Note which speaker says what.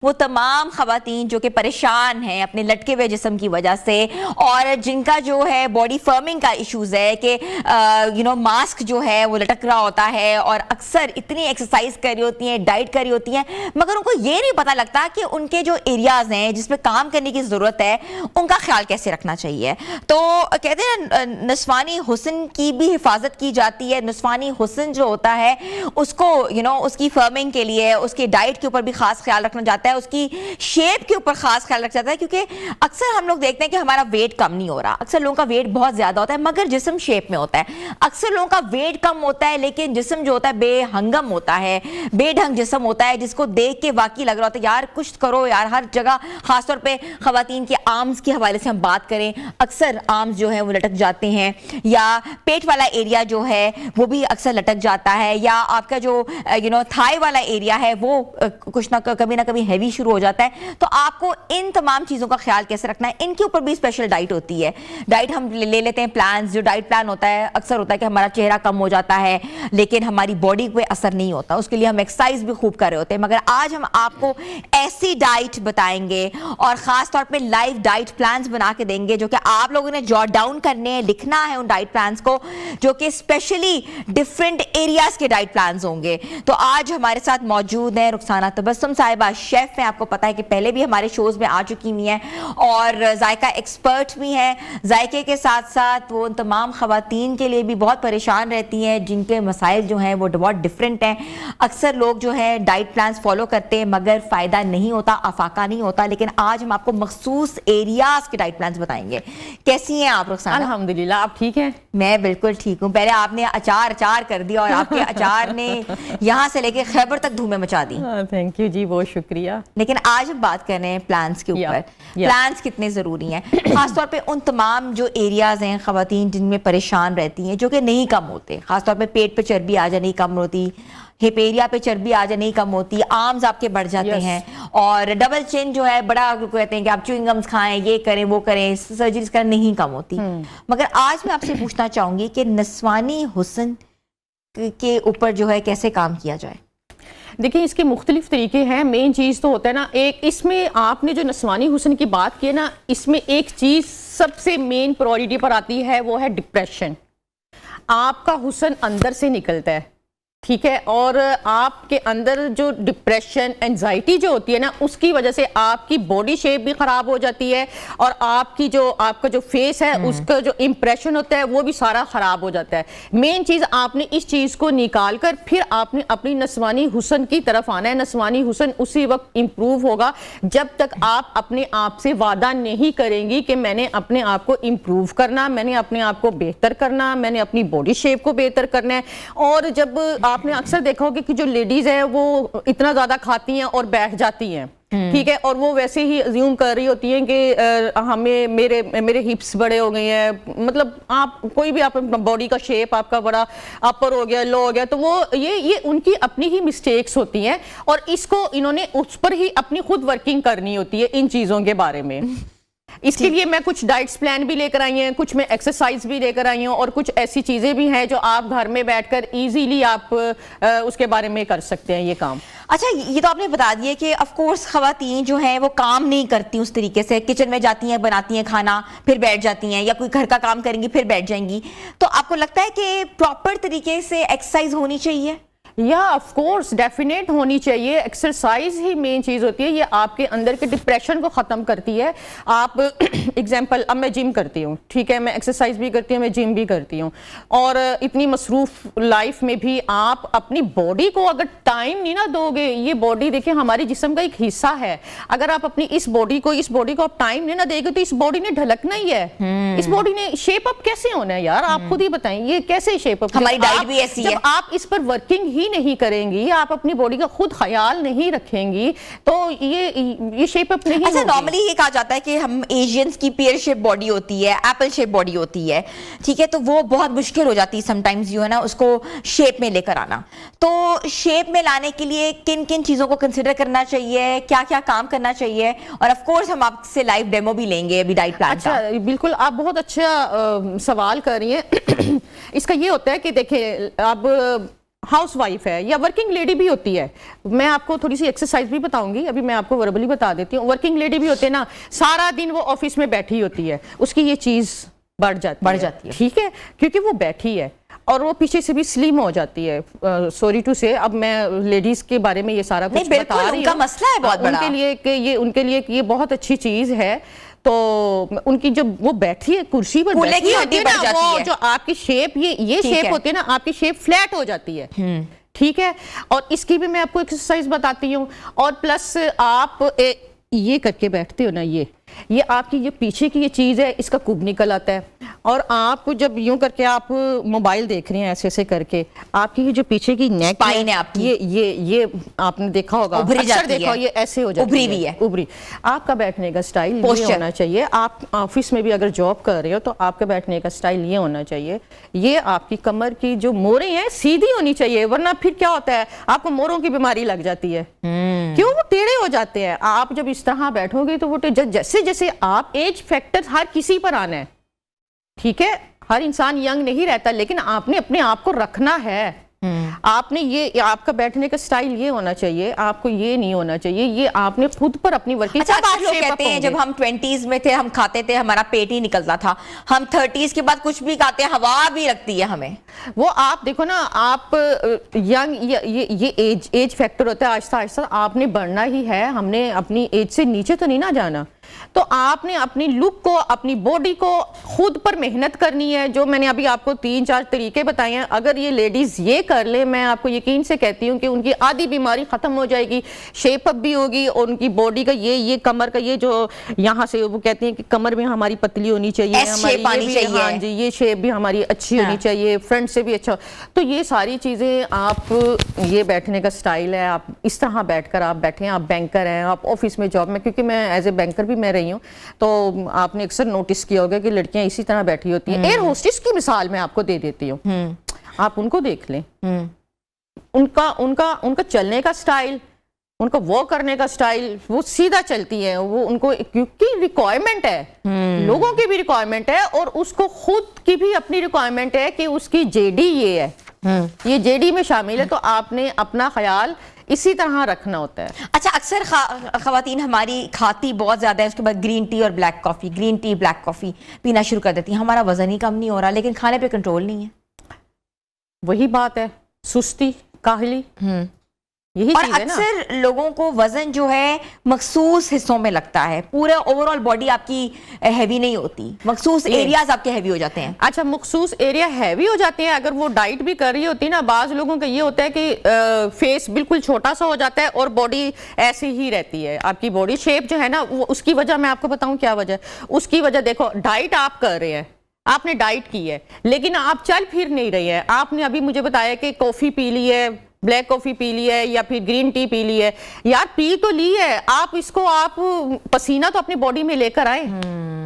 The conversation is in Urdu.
Speaker 1: وہ تمام خواتین جو کہ پریشان ہیں اپنے لٹکے ہوئے جسم کی وجہ سے اور جن کا جو ہے باڈی فرمنگ کا ایشوز ہے کہ ماسک جو ہے وہ لٹک رہا ہوتا ہے اور اکثر اتنی ایکسرسائز کر رہی ہوتی ہیں، ڈائٹ کر رہی ہوتی ہیں، مگر ان کو یہ نہیں پتہ لگتا کہ ان کے جو ایریاز ہیں جس پہ کام کرنے کی ضرورت ہے ان کا خیال کیسے رکھنا چاہیے۔ تو کہتے ہیں نسوانی حسن کی بھی حفاظت کی جاتی ہے۔ نسوانی حسن جو ہوتا ہے اس کو اس کی فرمنگ کے لیے اس کی ڈائٹ کے اوپر بھی خاص خیال رکھنا جاتا ہے، اس کی شیپ کے اوپر خاص خیال رکھا جاتا ہے، کیونکہ اکثر ہم لوگ دیکھتے ہیں کہ ہمارا ویٹ کم نہیں ہو رہا، اکثر لوگوں کا ویٹ بہت زیادہ ہوتا ہے مگر جسم شیپ میں ہوتا ہے، اکثر لوگوں کا ویٹ کم ہوتا ہے لیکن جسم جو ہوتا ہے بے ہنگم ہوتا ہے، بے ڈھنگ جسم ہوتا ہے، جس کو دیکھ کے واقعی لگ رہا ہوتا ہے یار کچھ کرو یار۔ ہر جگہ خاص طور پہ خواتین کے آرمز کے حوالے سے ہم بات کریں، اکثر آرمز جو ہیں وہ لٹک جاتے ہیں، یا پیٹ والا ایریا جو ہے وہ بھی اکثر لٹک جاتا ہے، یا آپ کا جو تھائی والا ایریا ہے وہ کچھ نہ کبھی ہیوی شروع ہو جاتا ہے۔ تو آپ کو ان تمام چیزوں کا خیال کیسے رکھنا ہے، ان کے اوپر بھی اسپیشل ڈائٹ ہوتی ہے۔ ڈائٹ ہم لے لیتے ہیں پلانز، جو ڈائٹ پلان ہوتا ہے اکثر ہوتا ہے کہ ہمارا چہرہ کم ہو جاتا ہے لیکن ہماری باڈی پہ اثر نہیں ہوتا، اس کے لیے ہم ایکسرسائز بھی خوب کر رہے ہوتے ہیں، مگر آج ہم آپ کو ایسی ڈائٹ بتائیں گے اور خاص طور پہ لائیو ڈائٹ پلانز بنا کے دیں گے جو کہ آپ لوگوں نے جوٹ ڈاؤن کرنے ہیں، لکھنا ہے ان ڈائٹ پلانز کو، جو کہ اسپیشلی ڈفرینٹ ایریاز کے ڈائٹ پلانز ہوں گے۔ تو آج ہمارے ساتھ موجود ہیں رخسانہ تبسم صاحبہ، شیف ہیں، آپ کو پتا ہے کہ پہلے بھی ہمارے شوز میں آ چکی ہوئی ہیں اور ذائقہ ایکسپرٹ بھی ہیں۔ ذائقے کے ساتھ ساتھ وہ ان تمام خواتین کے لیے بھی بہت پریشان رہتی ہیں جن کے مسائل جو ہیں وہ بہت ڈفرینٹ ہیں۔ اکثر لوگ جو ہیں ڈائٹ پلانز فالو کرتے ہیں مگر فائدہ نہیں ہوتا، افاقہ نہیں ہوتا، لیکن آج ہم آپ کو مخصوص ایریاز کے ڈائٹ پلانز بتائیں گے۔ کیسی ہیں آپ رخسانہ؟
Speaker 2: الحمدللہ، آپ ٹھیک ہیں؟
Speaker 1: میں بالکل ٹھیک ہوں۔ پہلے آپ نے اچار کر دیا اور آپ کے اچار نے یہاں سے لے کے خیبر تک دھومیں مچا دی۔
Speaker 2: تھینک یو جی، بہت شکریہ۔
Speaker 1: لیکن آج ہم بات کر رہے ہیں پلانز کے اوپر۔ پلانز کتنے ضروری ہیں خاص طور پہ ان تمام جو ایریاز ہیں خواتین جن میں پریشان رہتی ہیں جو کہ نہیں کم ہوتے، خاص طور پہ پیٹ پہ چربی آ جائے نہیں کم ہوتی، ہپ ایریا پہ چربی آ جائے نہیں کم ہوتی، آرمز آپ کے بڑھ جاتے ہیں، اور ڈبل چین جو ہے بڑا کہتے ہیں کہ آپ چوئنگ گمز کھائیں، یہ کریں وہ کریں، سرجریز کریں، نہیں کم ہوتی۔ مگر آج میں آپ سے پوچھنا چاہوں گی کہ نسوانی حسن کے اوپر جو ہے کیسے کام کیا جائے؟
Speaker 2: دیکھیں اس کے مختلف طریقے ہیں۔ مین چیز تو ہوتا ہے نا، ایک اس میں آپ نے جو نسوانی حسن کی بات کی ہے نا، اس میں ایک چیز سب سے مین پرائورٹی پر آتی ہے، وہ ہے ڈپریشن۔ آپ کا حسن اندر سے نکلتا ہے، ٹھیک ہے، اور آپ کے اندر جو ڈپریشن، انزائٹی جو ہوتی ہے نا، اس کی وجہ سے آپ کی باڈی شیپ بھی خراب ہو جاتی ہے اور آپ کا جو فیس ہے اس کا جو امپریشن ہوتا ہے وہ بھی سارا خراب ہو جاتا ہے۔ مین چیز آپ نے اس چیز کو نکال کر پھر آپ نے اپنی نسوانی حسن کی طرف آنا ہے۔ نسوانی حسن اسی وقت امپروو ہوگا جب تک آپ اپنے آپ سے وعدہ نہیں کریں گی کہ میں نے اپنے آپ کو امپروو کرنا، میں نے اپنے آپ کو بہتر کرنا، میں نے اپنی باڈی شیپ کو بہتر کرنا ہے۔ اور جب آپ نے اکثر دیکھا ہوگا کہ جو لیڈیز ہیں وہ اتنا زیادہ کھاتی ہیں اور بیٹھ جاتی ہیں، ٹھیک ہے، اور وہ ویسے ہی ازیوم کر رہی ہوتی ہیں کہ ہمیں میرے ہپس بڑے ہو گئے ہیں، مطلب آپ کوئی بھی آپ باڈی کا شیپ آپ کا بڑا اپر ہو گیا، لو ہو گیا، تو وہ یہ ان کی اپنی ہی مسٹیکس ہوتی ہیں اور اس کو انہوں نے اس پر ہی اپنی خود ورکنگ کرنی ہوتی ہے ان چیزوں کے بارے میں۔ اس کے لیے میں کچھ ڈائٹس پلان بھی لے کر آئی ہیں، کچھ میں ایکسرسائز بھی لے کر آئی ہوں، اور کچھ ایسی چیزیں بھی ہیں جو آپ گھر میں بیٹھ کر ایزیلی آپ اس کے بارے میں کر سکتے ہیں یہ کام۔
Speaker 1: اچھا، یہ تو آپ نے بتا دیا کہ آف کورس خواتین جو ہیں وہ کام نہیں کرتی اس طریقے سے، کچن میں جاتی ہیں، بناتی ہیں کھانا، پھر بیٹھ جاتی ہیں، یا کوئی گھر کا کام کریں گی پھر بیٹھ جائیں گی، تو آپ کو لگتا ہے کہ پراپر طریقے سے ایکسرسائز ہونی چاہیے؟
Speaker 2: یا آف کورس ڈیفینیٹ ہونی چاہیے۔ ایکسرسائز ہی مین چیز ہوتی ہے، یہ آپ کے اندر کے ڈپریشن کو ختم کرتی ہے۔ آپ ایگزامپل، اب میں جم کرتی ہوں، ٹھیک ہے، میں ایکسرسائز بھی کرتی ہوں، میں جم بھی کرتی ہوں، اور اتنی مصروف لائف میں بھی آپ اپنی باڈی کو اگر ٹائم نہیں نہ دو گے، یہ باڈی دیکھیں ہماری جسم کا ایک حصہ ہے، اگر آپ اپنی اس باڈی کو آپ ٹائم نہیں نہ دے گے تو اس باڈی نے ڈھلکنا ہی ہے، اس باڈی نے شیپ اپ کیسے ہونا ہے یار؟ آپ خود ہی بتائیں یہ کیسے شیپ اپ؟
Speaker 1: ہماری ڈائٹ بھی ایسی ہے،
Speaker 2: جب آپ اس پر ورکنگ ہی نہیں کریں گی، آپ اپنی باڈی کا خود خیال نہیں رکھیں گی تو یہ شیپ اپ نہیں ہوگی۔
Speaker 1: اچھا، نارملی یہ کہا جاتا ہے کہ ہم ایشینز کی پیئر شیپ باڈی ہوتی ہے، ایپل شیپ باڈی ہوتی ہے، ٹھیک ہے، تو وہ بہت مشکل ہو جاتی ہے سم ٹائمز جو ہے نا اس کو شیپ میں لے کر آنا۔ تو شیپ میں لانے کے لیے کن کن چیزوں کو کنسیڈر کرنا چاہیے، کیا کیا کام کرنا چاہیے؟ اور آف کورس ہم آپ سے لائیو ڈیمو بھی لیں گے ابھی ڈائٹ پلان کا۔
Speaker 2: اچھا، بالکل، آپ بہت اچھا سوال کر رہی ہیں۔ اس کا یہ ہوتا ہے کہ دیکھیں اب ہاؤس وائف ہے یا ورکنگ لیڈی بھی ہوتی ہے, میں آپ کو تھوڑی سی ایکسرسائز بھی بتاؤں گی, ابھی میں آپ کو وربلی بتا دیتی ہوں. ورکنگ لیڈی بھی ہوتے ہیں نا, سارا دن وہ آفس میں بیٹھی ہوتی ہے, اس کی یہ چیز بڑھ جاتی ہے, ٹھیک ہے, کیونکہ وہ بیٹھی ہے اور وہ پیچھے سے بھی سلیم ہو جاتی ہے. سوری ٹو سے, اب میں لیڈیز کے بارے میں یہ سارا کچھ بتا رہی ہوں,
Speaker 1: ان کا مسئلہ ہے بہت بڑا
Speaker 2: ان کے لیے کہ یہ بہت اچھی چیز ہے. تو ان کی جب وہ بیٹھی ہے کرسی پر بیٹھی ہوتی ہے نا, وہ جو آپ کی شیپ یہ شیپ ہوتی ہے نا, آپ کی شیپ فلیٹ ہو جاتی ہے, ٹھیک ہے. اور اس کی بھی میں آپ کو ایکسرسائز بتاتی ہوں. اور پلس آپ یہ کر کے بیٹھتے ہو نا, یہ آپ کی یہ پیچھے کی یہ چیز ہے, اس کا کب نکل آتا ہے. اور آپ جب یوں کر کے آپ موبائل دیکھ رہے ہیں ایسے ایسے کر کے, آپ کی جو پیچھے کی نیک ہے یہ آپ نے دیکھا ہوگا, اکثر دیکھا, یہ ایسے ہو جاتی ہے, ابری. آپ کا بیٹھنے کا سٹائل یہ ہونا چاہیے. آپ آفس میں بھی اگر جاب کر رہے ہو تو آپ کا بیٹھنے کا سٹائل یہ ہونا چاہیے, یہ آپ کی کمر کی جو موڑیں ہیں سیدھی ہونی چاہیے, ورنہ پھر کیا ہوتا ہے, آپ کو موڑوں کی بیماری لگ جاتی ہے. کیوں, وہ ٹیڑھے ہو جاتے ہیں. آپ جب اس طرح بیٹھو گے تو وہ جیسے جیسے آپ, ایج فیکٹر ہر کسی پر آنا ہے, ٹھیک ہے, ہر انسان ینگ نہیں رہتا, لیکن آپ نے اپنے آپ کو رکھنا ہے. آپ نے یہ, آپ کا بیٹھنے کا سٹائل یہ ہونا چاہیے, آپ کو یہ نہیں ہونا چاہیے, یہ آپ نے خود پر اپنی ورکنگ.
Speaker 1: اچھا, آپ لوگ کہتے ہیں جب ہم 20s میں تھے ہم کھاتے تھے, ہمارا پیٹ ہی نکلتا تھا, ہم 30s کے بعد کچھ بھی کھاتے ہیں ہوا بھی لگتی ہے ہمیں.
Speaker 2: وہ آپ دیکھو نا, آپ ینگ, یہ ایج فیکٹر ہوتا ہے, آہستہ آہستہ آپ نے بڑھنا ہی ہے, ہم نے اپنی ایج سے نیچے تو نہیں نہ جانا. تو آپ نے اپنی لک کو, اپنی باڈی کو خود پر محنت کرنی ہے. جو میں نے ابھی آپ کو 3-4 طریقے بتائے ہیں, اگر یہ لیڈیز یہ کر لیں, میں آپ کو یقین سے کہتی ہوں کہ ان کی آدھی بیماری ختم ہو جائے گی, شیپ اپ بھی ہوگی, اور ان کی باڈی کا یہ کمر کا یہ جو یہاں سے وہ کہتے ہیں کہ کمر بھی ہماری پتلی ہونی چاہیے, ہاں جی, یہ شیپ بھی ہماری اچھی ہونی چاہیے, فرنٹ سے بھی اچھا. تو یہ ساری چیزیں آپ, یہ بیٹھنے کا سٹائل ہے, آپ اس طرح بیٹھ کر آپ بیٹھیں. آپ بینکر ہیں, آپ آفس میں جاب میں, کیونکہ میں ایز اے بینکر بھی میں رہی ہوں, تو آپ نے اکثر نوٹس کیا ہوگا کہ لڑکیاں اسی طرح بیٹھی ہوتی ہیں. ایئر ہوسٹس کی مثال میں آپ کو دے دیتی ہوں, آپ ان کو دیکھ لیں, ان کا چلنے کا سٹائل, ان کا وہ کرنے کا سٹائل, وہ سیدھا چلتی ہیں, وہ ان کو کیونکہ ریکوائرمنٹ ہے, لوگوں کی بھی ریکوائرمنٹ ہے, اور اس کو خود کی بھی اپنی ریکوائرمنٹ ہے کہ اس کی جے ڈی یہ ہے, یہ جے ڈی میں شامل ہے. تو آپ نے اپنا خیال اسی طرح رکھنا ہوتا ہے.
Speaker 1: اچھا, اکثر خواتین ہماری کھاتی بہت زیادہ ہے, اس کے بعد گرین ٹی اور بلیک کافی, گرین ٹی بلیک کافی پینا شروع کر دیتی ہیں. ہمارا وزن ہی کم نہیں ہو رہا, لیکن کھانے پہ کنٹرول نہیں ہے.
Speaker 2: وہی بات ہے, سستی, کاہلی, یہی
Speaker 1: اور
Speaker 2: چیز ہے نا.
Speaker 1: اکثر لوگوں کو وزن جو ہے مخصوص حصوں میں لگتا ہے, پورے اوور آل باڈی آپ کی ہیوی نہیں ہوتی, مخصوص ایریاز آپ کے ہیوی ہو جاتے ہیں.
Speaker 2: اچھا, مخصوص ایریا ہیوی ہو جاتے ہیں اگر وہ ڈائٹ بھی کر رہی ہوتی ہے نا. بعض لوگوں کا یہ ہوتا ہے کہ فیس بالکل چھوٹا سا ہو جاتا ہے اور باڈی ایسی ہی رہتی ہے. آپ کی باڈی شیپ جو ہے نا, وہ اس کی وجہ میں آپ کو بتاؤں کیا وجہ ہے. اس کی وجہ دیکھو, ڈائٹ آپ کر رہے ہیں, آپ نے ڈائٹ کی ہے, لیکن آپ چل پھر نہیں رہی ہے. آپ نے ابھی مجھے بتایا کہ کافی پی لی ہے, بلیک کافی پی لی ہے, یا پھر گرین ٹی پی لی ہے. یار پی تو لی ہے, آپ اس کو, آپ پسینہ تو اپنی باڈی میں لے کر آئے,